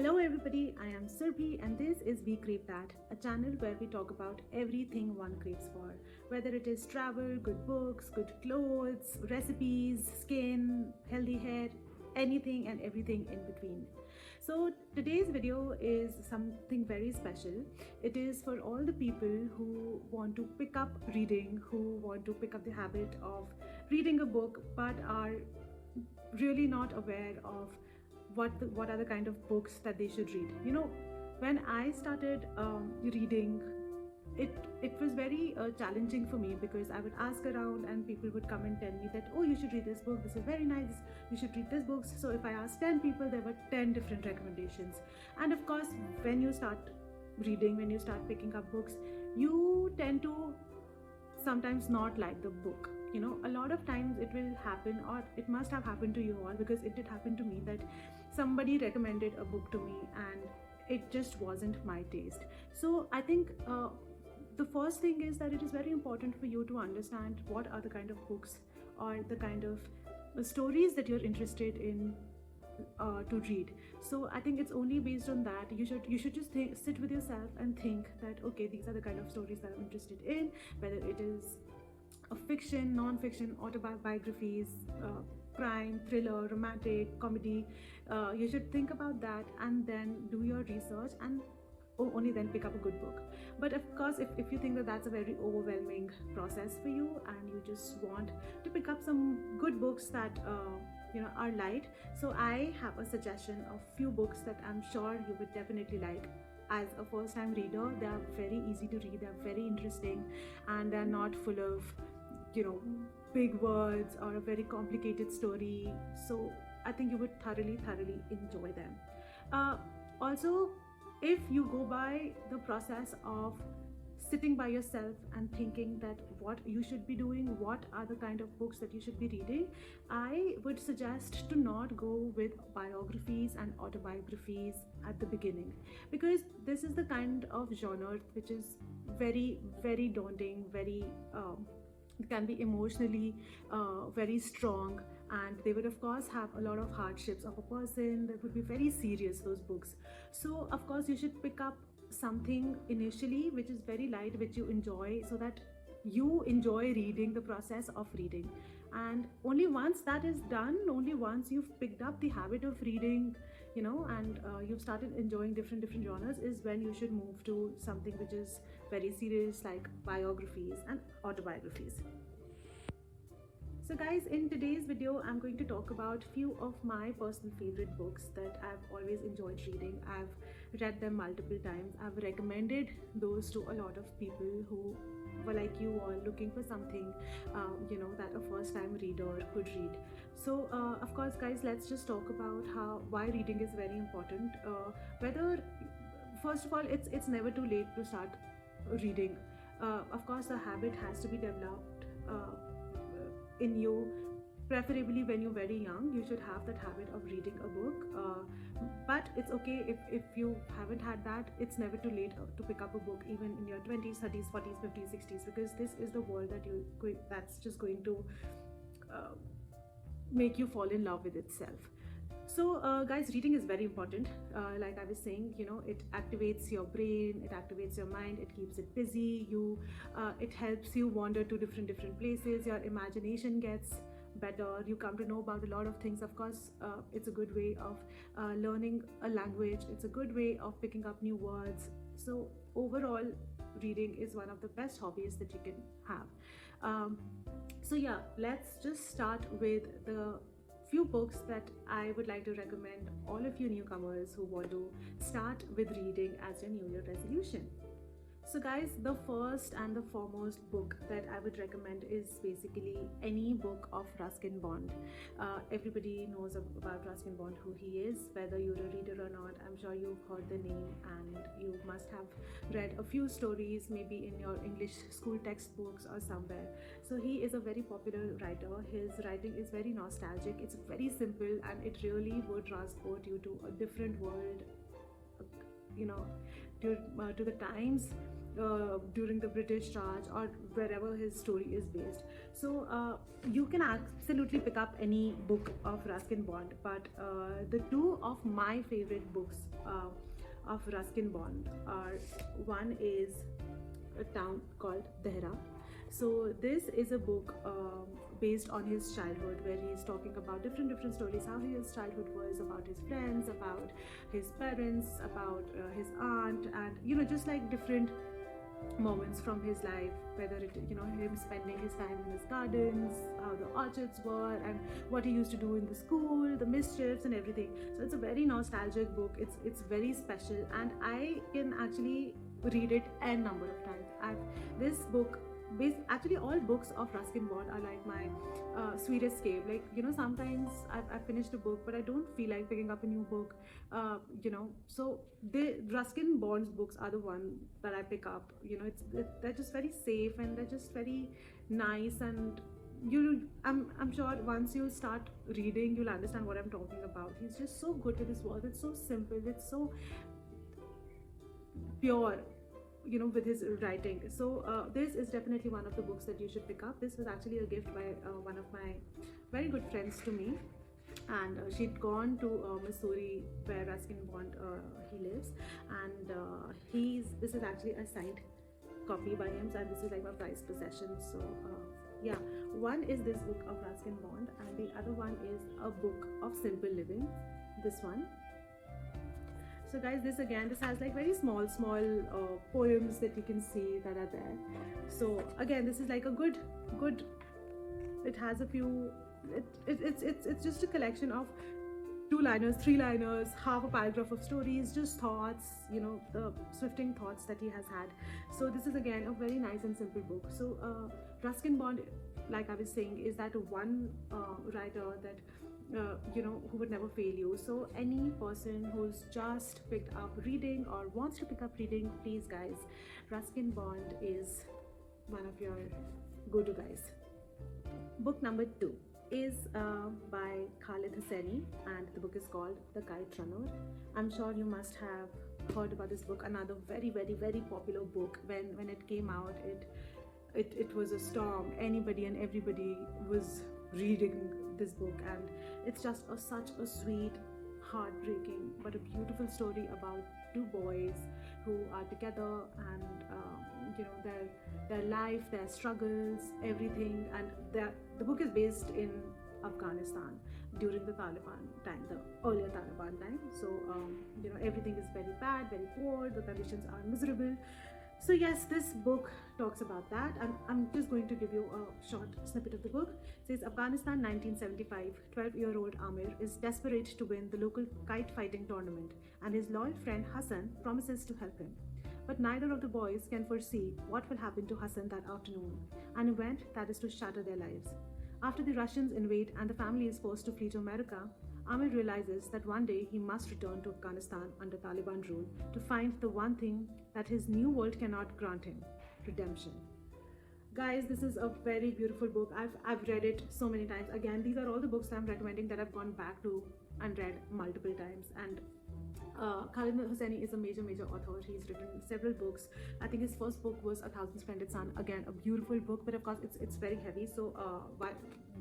Hello everybody, I am Surbhi and this is We Crave That, a channel where we talk about everything one craves for. Whether it is travel, good books, good clothes, recipes, skin, healthy hair, anything and everything in between. So today's video is something very special. It is for all the people who want to pick up reading, who want to pick up the habit of reading a book but are really not aware of what are the kind of books that they should read. When I started reading, it was very challenging for me because I would ask around and people would come and tell me that, oh, you should read this book, this is very nice, you should read this book. So if I asked 10 people, there were 10 different recommendations. And of course, when you start reading, when you start picking up books, you tend to sometimes not like the book. A lot of times it will happen, or it must have happened to you all, because it did happen to me, that somebody recommended a book to me and it just wasn't my taste. So I think the first thing is that it is very important for you to understand what are the kind of books or the kind of stories that you're interested in to read. So I think it's only based on that you should just sit with yourself and think that, okay, these are the kind of stories that I'm interested in, whether it is a fiction, non-fiction, autobiographies, crime, thriller, romantic, comedy. You should think about that and then do your research and only then pick up a good book. But of course, if you think that that's a very overwhelming process for you and you just want to pick up some good books that are light, so I have a suggestion of few books that I'm sure you would definitely like. As a first-time reader, they are very easy to read, they're very interesting, and they're not full of big words or a very complicated story. So I think you would thoroughly enjoy them. Also, if you go by the process of sitting by yourself and thinking that what you should be doing, what are the kind of books that you should be reading, I would suggest to not go with biographies and autobiographies at the beginning, because this is the kind of genre which is very daunting, very it can be emotionally very strong, and they would of course have a lot of hardships of a person that would be very serious, those books. So of course you should pick up something initially which is very light, which you enjoy, so that you enjoy reading, the process of reading. And only once that is done, only once you've picked up the habit of reading, and you've started enjoying different genres, is when you should move to something which is very serious, like biographies and autobiographies. So guys, in today's video, I'm going to talk about few of my personal favorite books that I've always enjoyed reading. I've read them multiple times. I've recommended those to a lot of people who were like you, all looking for something that a first-time reader could read. So of course guys, let's just talk about why reading is very important. Whether first of all, it's never too late to start reading. Of course, the habit has to be developed in you, preferably when you're very young. You should have that habit of reading a book, but it's okay if you haven't had that. It's never too late to pick up a book, even in your 20s, 30s, 40s, 50s, 60s, because this is the world that's just going to make you fall in love with itself. So guys, reading is very important. Like I was saying, it activates your brain, it activates your mind, it keeps it busy. It helps you wander to different places. Your imagination gets better. You come to know about a lot of things. Of course, it's a good way of learning a language. It's a good way of picking up new words. So overall, reading is one of the best hobbies that you can have. So yeah, let's just start with the few books that I would like to recommend all of you newcomers who want to start with reading as your New Year resolution. So guys, the first and the foremost book that I would recommend is basically any book of Ruskin Bond. Everybody knows about Ruskin Bond, who he is, whether you're a reader or not. I'm sure you've heard the name and you must have read a few stories, maybe in your English school textbooks or somewhere. So he is a very popular writer. His writing is very nostalgic, it's very simple, and it really would transport you to a different world, to the times during the British Raj or wherever his story is based. So you can absolutely pick up any book of Ruskin Bond, but the two of my favorite books of Ruskin Bond are, one is a town called Dehra. So this is a book based on his childhood, where he's talking about different stories, how his childhood was, about his friends, about his parents, about his aunt, and just like different moments from his life, whether it him spending his time in his gardens, how the orchards were, and what he used to do in the school, the mischiefs and everything. So it's a very nostalgic book. It's very special, and I can actually read it a number of times. This book, actually all books of Ruskin Bond are like my sweet escape. Like sometimes I've finished a book but I don't feel like picking up a new book, so the Ruskin Bond's books are the one that I pick up. They're just very safe, and they're just very nice, and I'm sure once you start reading you'll understand what I'm talking about. He's just so good with his words. It's so simple, it's so pure, with his writing. So this is definitely one of the books that you should pick up. This was actually a gift by one of my very good friends to me, and she'd gone to Missouri, where Ruskin Bond he lives, and this is actually a signed copy by him, and this is like my prized possession. So yeah, one is this book of Ruskin Bond, and the other one is a book of simple living, this one. So guys, this has like very small poems that you can see that are there. So again, this is like a good, it has a few, it's just a collection of 2-liners, 3-liners, half a paragraph of stories, just thoughts, the swifting thoughts that he has had. So this is again a very nice and simple book. So Ruskin Bond, like I was saying, is that one writer that who would never fail you. So any person who's just picked up reading or wants to pick up reading, please guys, Ruskin Bond is one of your go-to guys. Book number 2 is by Khalid Hosseini, and the book is called The Kite Runner. I'm sure you must have heard about this book. Another very popular book. When it came out, it was a storm. Anybody and everybody was reading this book, and it's just such a sweet, heartbreaking but a beautiful story about 2 boys who are together, and their life, their struggles, everything. And the book is based in Afghanistan during the Taliban time, the earlier Taliban time. So everything is very bad, very poor, the conditions are miserable. So yes, this book talks about that, and I'm just going to give you a short snippet of the book. It says, Afghanistan, 1975, 12-year-old Amir is desperate to win the local kite fighting tournament, and his loyal friend Hassan promises to help him. But neither of the boys can foresee what will happen to Hassan that afternoon, an event that is to shatter their lives. After the Russians invade and the family is forced to flee to America, Amir realizes that one day he must return to Afghanistan under Taliban rule to find the one thing that his new world cannot grant him: redemption. Guys, this is a very beautiful book. I've read it so many times. Again, these are all the books that I'm recommending that I've gone back to and read multiple times. And Khalid Hosseini is a major author. He's written several books. I think his first book was A Thousand Splendid Sun. Again, a beautiful book, but of course it's very heavy. So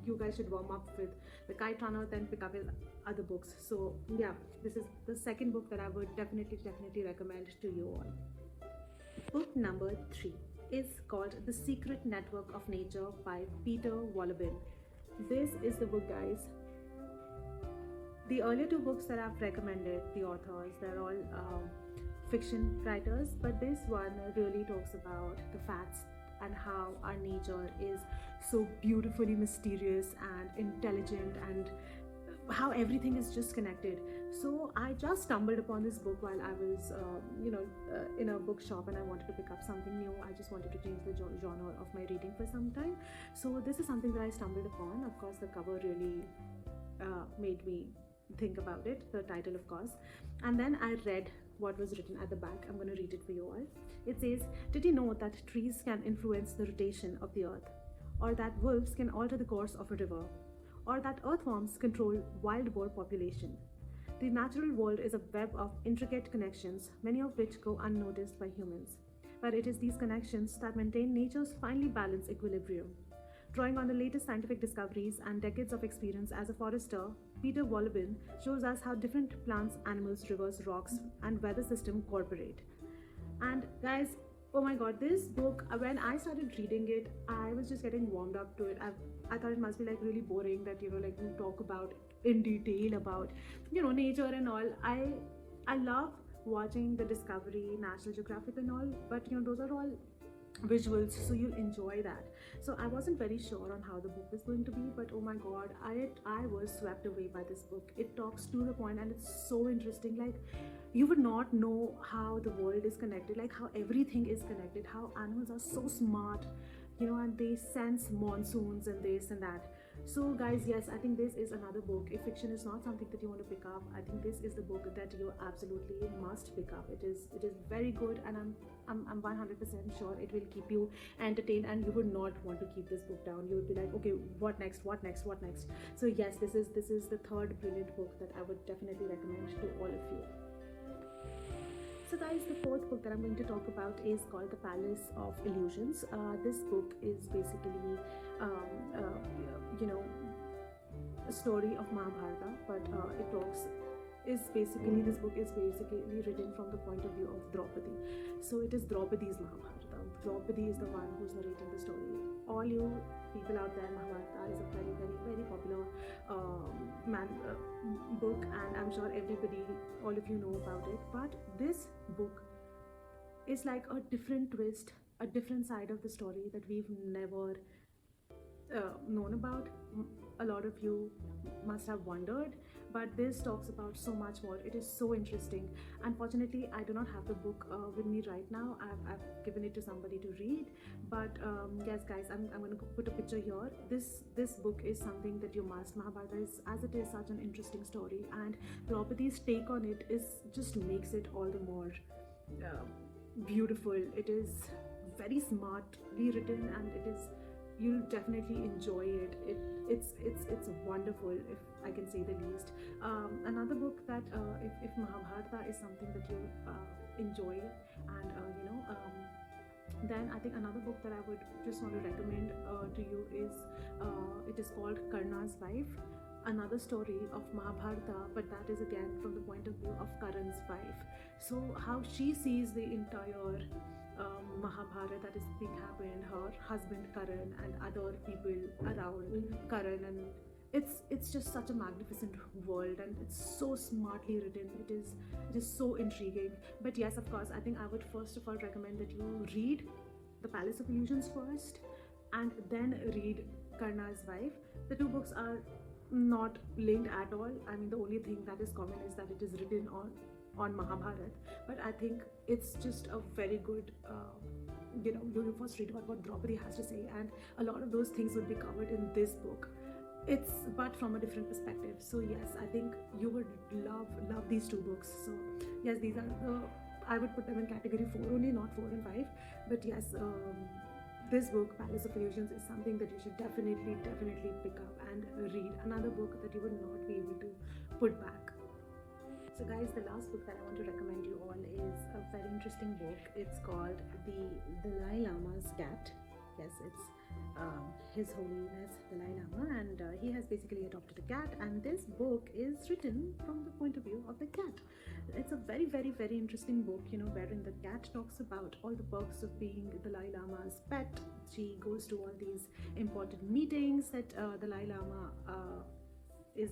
you guys should warm up with The Kite Runner, then pick up his other books. So yeah, this is the second book that I would definitely recommend to you all. Book number 3 is called The Secret Network of Nature by Peter Wollobin. This is the book, guys. The earlier 2 books that I've recommended, the authors, they're all fiction writers, but this one really talks about the facts and how our nature is so beautifully mysterious and intelligent, and how everything is just connected. So I just stumbled upon this book while I was in a bookshop, and I wanted to pick up something new. I just wanted to change the genre of my reading for some time. So this is something that I stumbled upon. Of course, the cover really made me think about it, the title of course, and then I read what was written at the back. I'm going to read it for you all. It says, did you know that trees can influence the rotation of the earth, or that wolves can alter the course of a river, or that earthworms control wild boar population? The natural world is a web of intricate connections, many of which go unnoticed by humans. but it is these connections that maintain nature's finely balanced equilibrium. Drawing on the latest scientific discoveries and decades of experience as a forester, Peter Wolleben shows us how different plants, animals, rivers, rocks, and weather system cooperate. And guys, oh my god, this book, when I started reading it, I was just getting warmed up to it. I thought it must be like really boring that, like we talk about in detail about, nature and all. I love watching the Discovery, National Geographic and all, but those are all visuals, so you'll enjoy that. So I wasn't very sure on how the book was going to be, but oh my god, I was swept away by this book. It talks to the point and it's so interesting. Like, you would not know how the world is connected, like how everything is connected, how animals are so smart, and they sense monsoons and this and that. So guys, yes, I think this is another book. If fiction is not something that you want to pick up, I think this is the book that you absolutely must pick up. It is very good, and I'm 100% sure it will keep you entertained, and you would not want to keep this book down. You would be like, okay, what next, what next, what next? So yes, this is the third brilliant book that I would definitely recommend to all of you. So guys, the fourth book that I'm going to talk about is called The Palace of Illusions. This book is basically, a story of Mahabharata, but this book is basically written from the point of view of Draupadi. So it is Draupadi's Mahabharata. Draupadi is the one who's narrating the story. All you people out there, Mahabharata is a very, very, very popular book, and I'm sure all of you know about it. But this book is like a different twist, a different side of the story that we've never known about. A lot of you must have wondered, but this talks about so much more. It is so interesting. Unfortunately, I do not have the book with me right now. I've given it to somebody to read, but yes guys, I'm going to put a picture here. This book is something that you must. Mahabharata is, as it is such an interesting story, and Draupadi's take on it is just makes it all the more beautiful. It is very smartly written, and you'll definitely enjoy it. It's wonderful, if I can say the least. Another book that if Mahabharata is something that you enjoy, and then I think another book that I would just want to recommend to you is it is called Karna's Wife. Another story of Mahabharata, but that is again from the point of view of Karan's wife. So how she sees the entire Mahabharata that is being happened, her husband Karan and other people around Karan, and it's just such a magnificent world, and it's so smartly written. It is so intriguing. But yes, of course, I think I would first of all recommend that you read The Palace of Illusions first, and then read Karna's Wife. The two books are not linked at all. I mean, the only thing that is common is that it is written on Mahabharata, but I think it's just a very good you first read about what Draupadi has to say, and a lot of those things will be covered in this book. It's but from a different perspective. So yes, I think you would love these two books. So yes, these are I would put them in category 4 only, not 4 and 5. But yes, this book, Palace of Illusions, is something that you should definitely pick up and read. Another book that you would not be able to put back. So guys, the last book that I want to recommend you all is a very interesting book. It's called The Dalai Lama's Cat. Yes, it's His Holiness Dalai Lama, and he has basically adopted a cat, and this book is written from the point of view of the cat. It's a very, very, very interesting book, wherein the cat talks about all the perks of being Dalai Lama's pet. She goes to all these important meetings that Dalai Lama is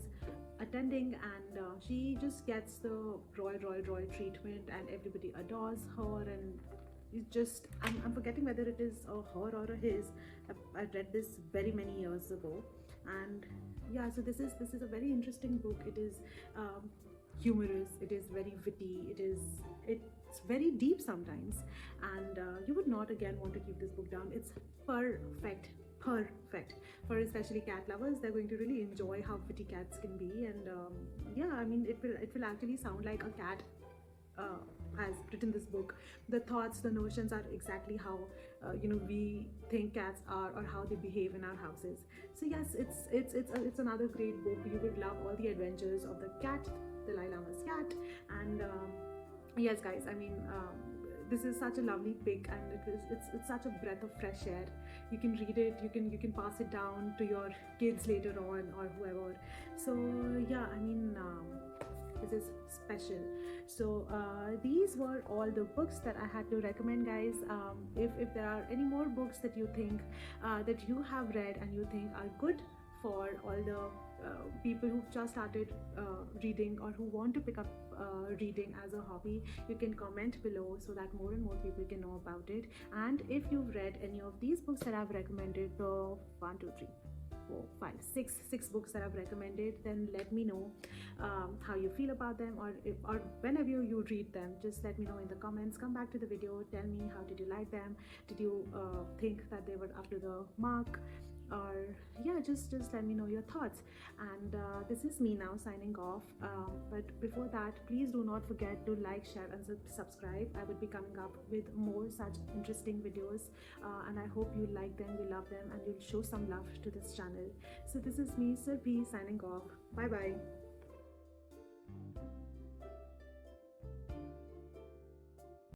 attending, and she just gets the royal treatment, and everybody adores her. And it's just, I'm forgetting whether it is a her or a his. I read this very many years ago, and yeah, so this is a very interesting book. It is humorous, it is very witty, it's very deep sometimes, and you would not again want to keep this book down. It's perfect for especially cat lovers. They're going to really enjoy how witty cats can be, and yeah, I mean, it will actually sound like a cat has written this book. The thoughts, the notions are exactly how we think cats are, or how they behave in our houses. So yes, it's another great book. You would love all the adventures of the cat, Dalai Lama's cat, and yes guys, I mean, this is such a lovely pick, and it's such a breath of fresh air. You can read it, you can pass it down to your kids later on or whoever. So yeah, I mean, this is special. So these were all the books that I had to recommend, guys. If there are any more books that you think that you have read and you think are good for all the people who've just started reading or who want to pick up reading as a hobby, you can comment below so that more and more people can know about it. And if you've read any of these books that I've recommended, the 1 2 3 4 5 6 books that I've recommended, then let me know how you feel about them, or whenever you read them, just let me know in the comments. Come back to the video, tell me how did you like them, did you think that they were up to the mark, or yeah, just let me know your thoughts. And this is me now signing off, but before that, please do not forget to like, share and subscribe. I will be coming up with more such interesting videos, and I hope you like them, you love them, and you'll show some love to this channel. So this is me, Surbi, signing off. Bye bye.